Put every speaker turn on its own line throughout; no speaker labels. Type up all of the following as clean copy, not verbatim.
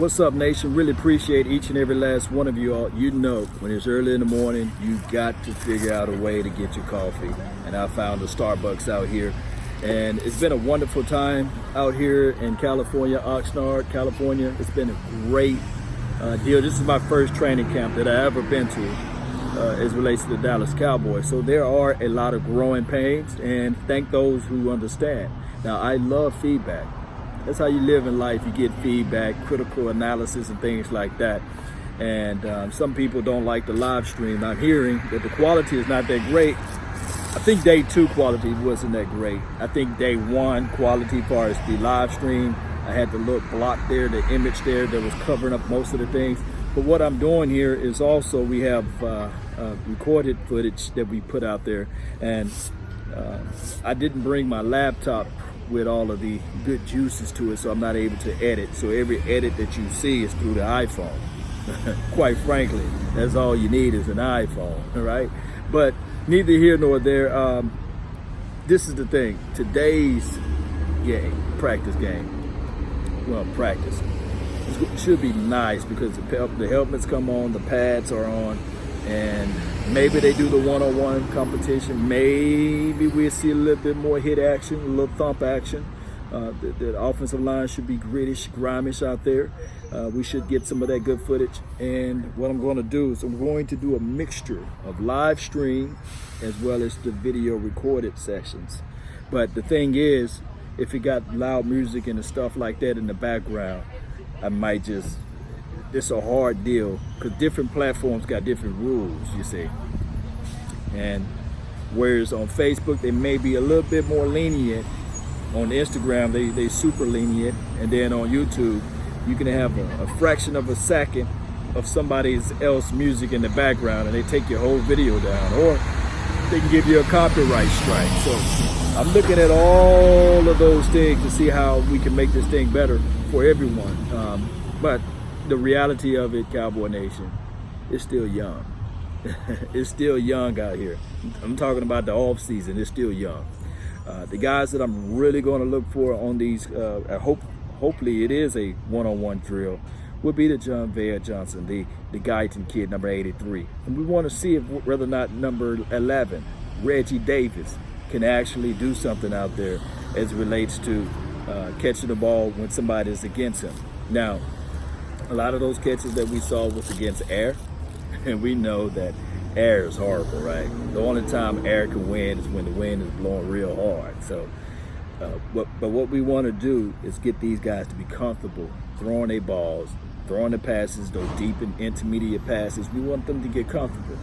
What's up, nation? Really appreciate each and every last one of you all. You know, when it's early in the morning, you got to figure out a way to get your coffee. And I found a Starbucks out here. And it's been a wonderful time out here in California, Oxnard, California. It's been a great deal. This is my first training camp that I ever been to as relates to the Dallas Cowboys. So there are a lot of growing pains, and thank those who understand. Now, I love feedback. That's how you live in life. You get feedback, critical analysis, and things like that. And some people don't like the live stream. I'm hearing that the quality is not that great. I think day 2 quality wasn't that great. I think day 1 quality, as far as the live stream, I had the look blocked there, the image there that was covering up most of the things. But what I'm doing here is also we have recorded footage that we put out there. And I didn't bring my laptop with all of the good juices to it, so I'm not able to edit. So every edit that you see is through the iPhone. Quite frankly, that's all you need is an iPhone, all right? But neither here nor there. This is the thing. Today's game, practice game, well, practice, it should be nice because the helmets come on, the pads are on, and maybe they do the one-on-one competition. Maybe we'll see a little bit more hit action, a little thump action. The offensive line should be grittish, grimish out there. We should get some of that good footage. And what I'm going to do is I'm going to do a mixture of live stream as well as the video recorded sessions. But the thing is, if it got loud music and stuff like that in the background, I might just, it's a hard deal because different platforms got different rules, you see. And whereas on Facebook, they may be a little bit more lenient. On Instagram, they super lenient. And then on YouTube, you can have a fraction of a second of somebody's else music in the background and they take your whole video down, or they can give you a copyright strike. So I'm looking at all of those things to see how we can make this thing better for everyone. But the reality of it, Cowboy Nation, it's still young. It's still young out here. I'm talking about the off season. It's still young. The guys that I'm really going to look for on these, hopefully it is a one-on-one drill, will be the John Vea Johnson, the Guyton kid, number 83. And we want to see if whether or not number 11, Reggie Davis, can actually do something out there as it relates to catching the ball when somebody is against him. Now, a lot of those catches that we saw was against air, and we know that air is horrible, right? The only time air can win is when the wind is blowing real hard. So, but what we want to do is get these guys to be comfortable throwing their balls, throwing the passes, those deep and intermediate passes. We want them to get comfortable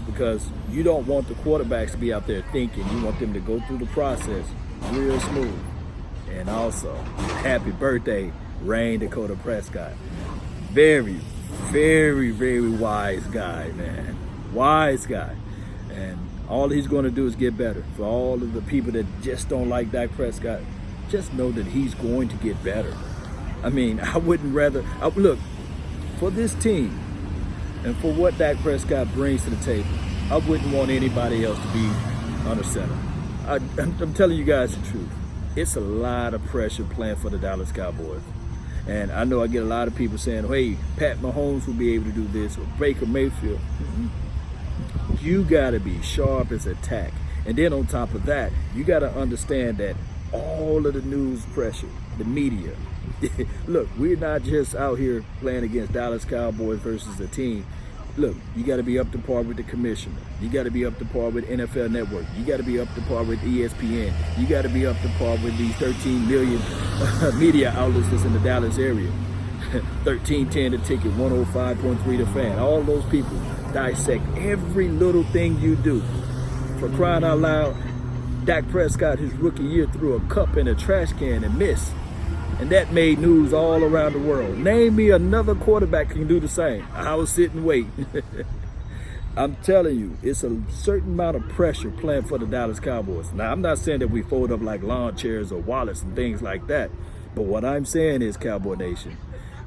because you don't want the quarterbacks to be out there thinking. You want them to go through the process real smooth. And also, happy birthday, Dak Prescott. Very, very, very wise guy, man. Wise guy. And all he's going to do is get better. For all of the people that just don't like Dak Prescott, just know that he's going to get better. I mean, I wouldn't rather, look, for this team and for what Dak Prescott brings to the table, I wouldn't want anybody else to be under center. I'm telling you guys the truth. It's a lot of pressure playing for the Dallas Cowboys. And I know I get a lot of people saying, hey, Pat Mahomes will be able to do this, or Baker Mayfield. You got to be sharp as a tack. And then on top of that, you got to understand that all of the news pressure, the media, look, we're not just out here playing against Dallas Cowboys versus a team. Look, you got to be up to par with the commissioner. You got to be up to par with NFL Network. You got to be up to par with ESPN. You got to be up to par with these 13 million media outlets that's in the Dallas area. 1310 The Ticket, 105.3 The Fan. All those people dissect every little thing you do. For crying out loud, Dak Prescott, his rookie year, threw a cup in a trash can and missed. And that made news all around the world. Name me another quarterback can do the same. I was sitting waiting. I'm telling you, it's a certain amount of pressure playing for the Dallas Cowboys. Now, I'm not saying that we fold up like lawn chairs or wallets and things like that. But what I'm saying is, Cowboy Nation,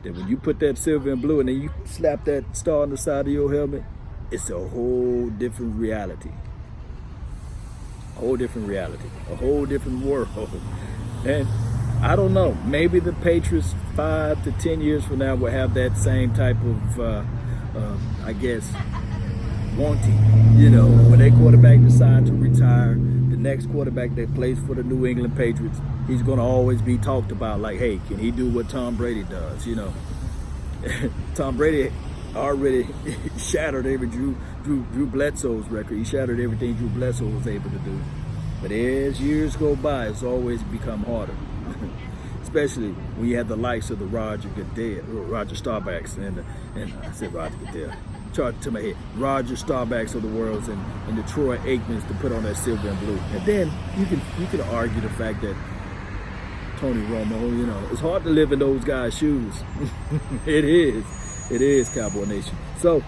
that when you put that silver and blue and then you slap that star on the side of your helmet, it's a whole different reality. A whole different reality. A whole different world. And I don't know. Maybe the Patriots 5 to 10 years from now will have that same type of, I guess, wanting. You know, when their quarterback decides to retire, the next quarterback that plays for the New England Patriots, he's going to always be talked about like, hey, can he do what Tom Brady does? You know, Tom Brady already shattered every Drew Bledsoe's record. He shattered everything Drew Bledsoe was able to do. But as years go by, it's always become harder. Especially when you have the likes of the Roger Staubachs, and I said Roger Goodell, charged to my head, Roger Staubachs of the world, and the Troy Aikmans to put on that silver and blue. And then you can argue the fact that Tony Romo, you know, it's hard to live in those guys' shoes. It is, Cowboy Nation. So,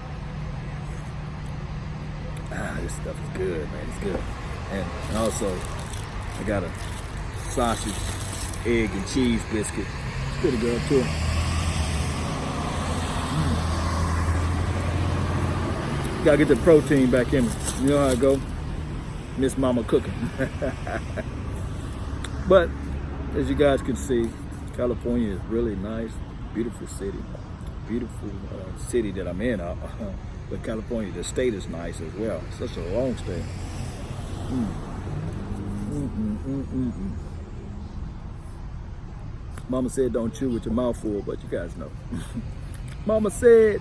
this stuff is good, man. It's good. And also, I got a sausage, egg, and cheese biscuit. It's pretty good too. Gotta get the protein back in me. You know how I go? Miss Mama cooking. But as you guys can see, California is really nice, beautiful city. Beautiful city that I'm in. But California, the state is nice as well. It's such a long state. Mama said don't chew with your mouth full, but you guys know. Mama said.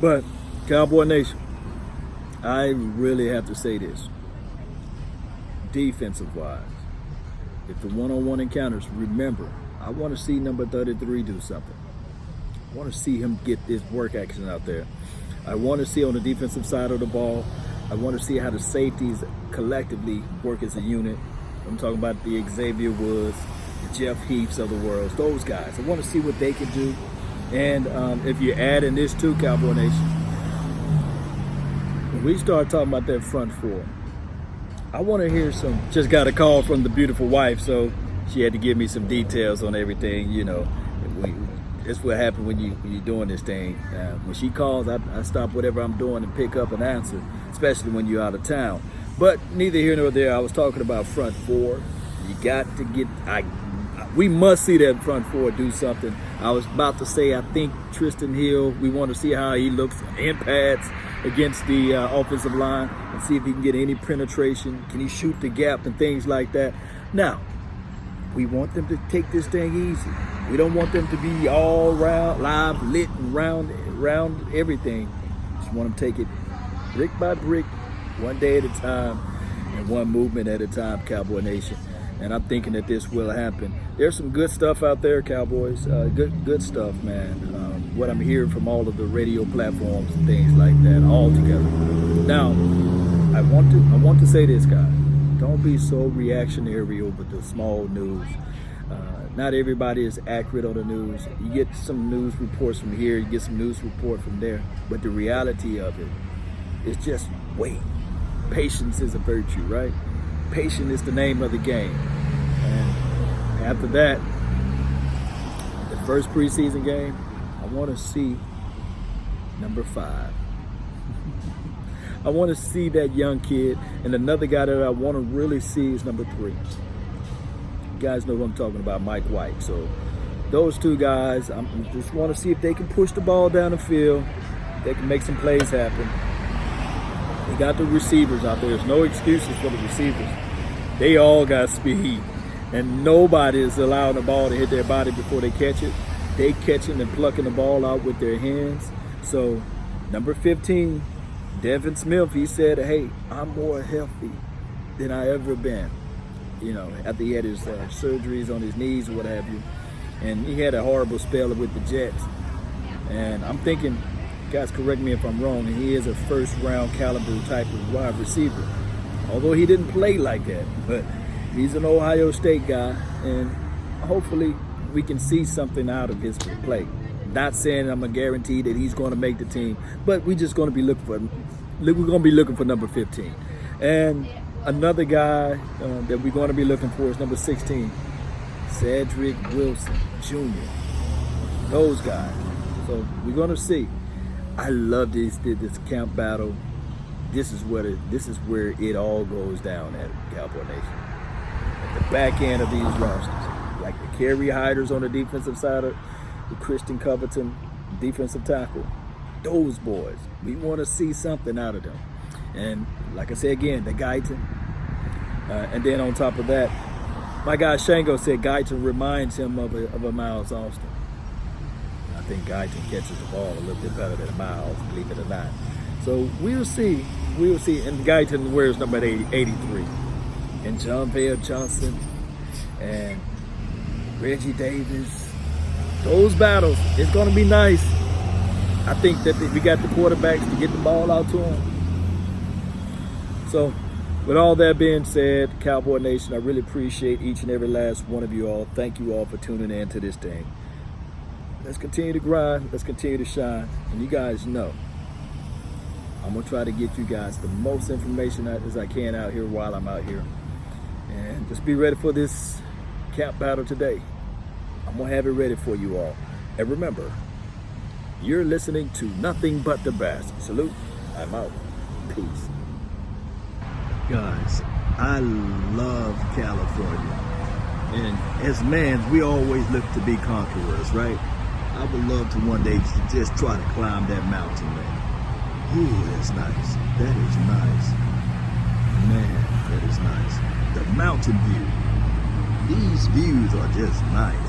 But Cowboy Nation, I really have to say this. Defensive wise, if the one-on-one encounters, remember, I want to see number 33 do something. I want to see him get this work action out there. I want to see on the defensive side of the ball, I want to see how the safeties collectively work as a unit. I'm talking about the Xavier Woods, the Jeff Heaths of the world, those guys. I want to see what they can do. And if you add in this too, Cowboy Nation, when we start talking about that front four, I want to hear some. Just got a call from the beautiful wife, so she had to give me some details on everything. You know, that's what happened when you're doing this thing. When she calls, I stop whatever I'm doing and pick up and answer, especially when you're out of town. But neither here nor there. I was talking about front four. You got to get. We must see that front four do something. I was about to say, I think Tristan Hill, we want to see how he looks in pads against the offensive line and see if he can get any penetration. Can he shoot the gap and things like that? Now, we want them to take this thing easy. We don't want them to be all round, live, lit, and round everything. Just want them to take it brick by brick, one day at a time, and one movement at a time, Cowboy Nation. And I'm thinking that this will happen. There's some good stuff out there, Cowboys. Good stuff, man. What I'm hearing from all of the radio platforms and things like that, all together. Now, I want to say this, guys. Don't be so reactionary over the small news. Not everybody is accurate on the news. You get some news reports from here, you get some news report from there. But the reality of it is just wait. Patience is a virtue, right? Patience is the name of the game. And after that, the first preseason game, I want to see number 5. I want to see that young kid. And another guy that I want to really see is number 3. You guys know what I'm talking about, Mike White. So those two guys, I just want to see if they can push the ball down the field. They can make some plays happen. They got the receivers out there. There's no excuses for the receivers. They all got speed. And nobody is allowing the ball to hit their body before they catch it. They catching and plucking the ball out with their hands. So number 15, Devin Smith, he said, hey, I'm more healthy than I ever been. You know, after he had his surgeries on his knees or what have you. And he had a horrible spell with the Jets. And I'm thinking, guys, correct me if I'm wrong, and he is a first-round caliber type of wide receiver. Although he didn't play like that, but he's an Ohio State guy, and hopefully we can see something out of his play. Not saying I'm a guarantee that he's going to make the team, but we're just going to be looking for number 15. And another guy that we're going to be looking for is number 16, Cedric Wilson Jr. Those guys. So we're going to see. I love this camp battle. This is where it all goes down at Cowboy Nation. the back end of these rosters, like the Kerry Hiders on the defensive side of the Christian Covington defensive tackle. Those boys, we want to see something out of them. And like I said again, the Guyton. And then on top of that, my guy Shango said Guyton reminds him of a Miles Austin. I think Guyton catches the ball a little bit better than Miles, believe it or not. So we'll see. We'll see. And Guyton wears number 83. And John Vale Johnson and Reggie Davis. Those battles, it's going to be nice. I think that we got the quarterbacks to get the ball out to them. So, with all that being said, Cowboy Nation, I really appreciate each and every last one of you all. Thank you all for tuning in to this thing. Let's continue to grind. Let's continue to shine. And you guys know, I'm going to try to get you guys the most information as I can out here while I'm out here. And just be ready for this camp battle today. I'm going to have it ready for you all. And remember, you're listening to Nothing But the Best. Salute. I'm out. Peace. Guys, I love California. And as men, we always look to be conquerors, right? I would love to one day just try to climb that mountain, man. Ooh, that's nice. That is nice. Man, that is nice. The mountain view. These views are just nice.